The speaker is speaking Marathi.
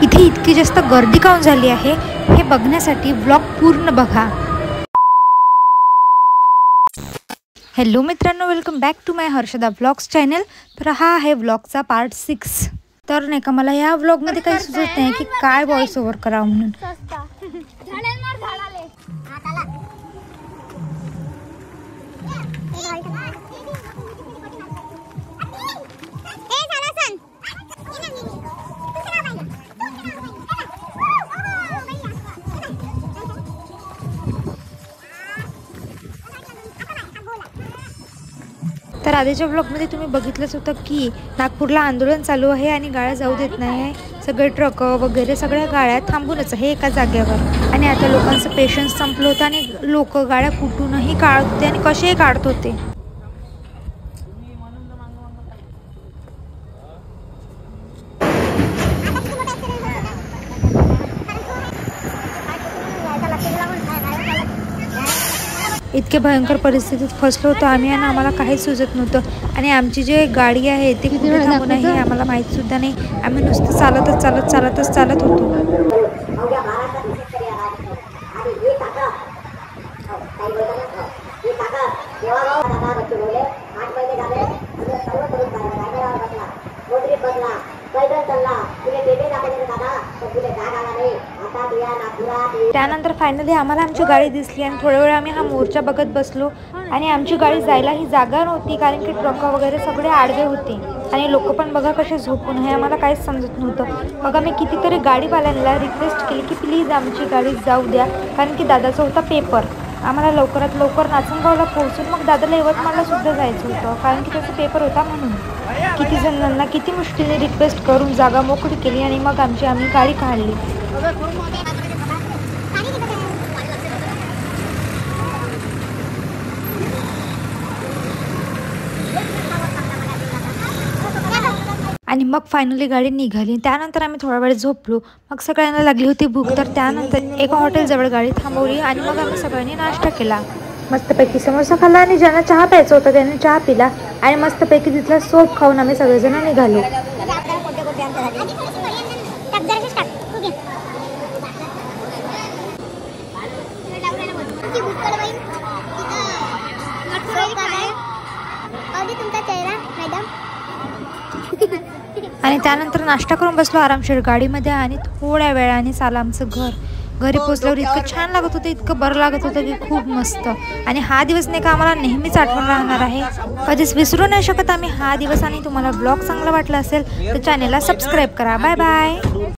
इथे इतकी जास्त गर्दी काऊन झाली आहे हे बघण्यासाठी व्लॉग पूर्ण बघा। हॅलो मित्रांनो, welcome back to my Harshada vlogs channel. तर हा आहे व्लॉगचा पार्ट 6। तर नाही का मला या व्लॉगमध्ये काही सुचत नाही की काय व्हॉइस ओव्हर करावं म्हणून। तर आधीच्या ब्लॉगमध्ये तुम्ही बघितलंच होतं की नागपूरला आंदोलन चालू आहे आणि गाड्या जाऊ देत नाही आहे। सगळे ट्रक वगैरे सगळ्या गाड्या थांबूनच आहे एका जागेवर। आणि आता लोकांचं पेशन्स संपलं होतं आणि लोक गाड्या कुठूनही काढत होते आणि कसेही काढत होते। इतके भयंकर परिस्थितीत फसलो होतो आम्ही आणि आम्हाला काहीच सुचत नव्हतं। आणि आमची जी गाडी आहे ती कुठे थांबून आहे हे आम्हाला माहीत सुद्धा नाही। आम्ही नुसतं चालत होतो। त्यानंतर फायनली आम्हाला आमची गाडी दिसली आणि थोड्या वेळ आम्ही हा मोर्चा बघत बसलो। आणि आमची गाडी जायला ही जागा नव्हती कारण की ट्रक वगैरे सगळे आडवे होते आणि लोक पण बघा कसे झोपून आहे। आम्हाला काहीच समजत नव्हतं। मग आम्ही कितीतरी गाडीवाल्यांना रिक्वेस्ट केली की प्लीज आमची गाडी जाऊ द्या कारण की दादाचा होता पेपर। आम्हाला लवकरात लवकर नाचनगावला पोहोचून मग दादाला यवतमाळला सुद्धा जायचं होतं कारण की त्याचा पेपर होता म्हणून। किती जणांना किती मुश्किलीने रिक्वेस्ट करून जागा मोकळी केली आणि मग आम्ही गाडी काढली। आणि मग फायनली गाडी निघाली। त्यानंतर आम्ही थोडा वेळ झोपलो। मग सगळ्यांना लागली होती भूक, तर त्यानंतर एका हॉटेलजवळ गाडी थांबवली आणि मग आम्ही सगळ्यांनी नाश्ता केला। मस्तपैकी समोसा खाल्ला आणि ज्यांना चहा प्यायचा होता त्याने चहा पिला आणि मस्तपैकी तिथला सोप खाऊन आम्ही सगळेजण निघालो। आणि त्यानंतर नाश्ता करून बसलो आरामशीर गाडीमध्ये आणि थोड्या वेळाने आलं आमचं घर। घरी पोचल्यावर इतकं छान लागत होतं, इतकं बरं लागत होतं की खूप मस्त। आणि हा दिवस नाही का आम्हाला नेहमीच आठवण राहणार आहे, कधीच विसरू नाही शकत आम्ही हा दिवस। आणि तुम्हाला ब्लॉग चांगला वाटला असेल तर चॅनेलला सबस्क्राईब करा। Bye bye.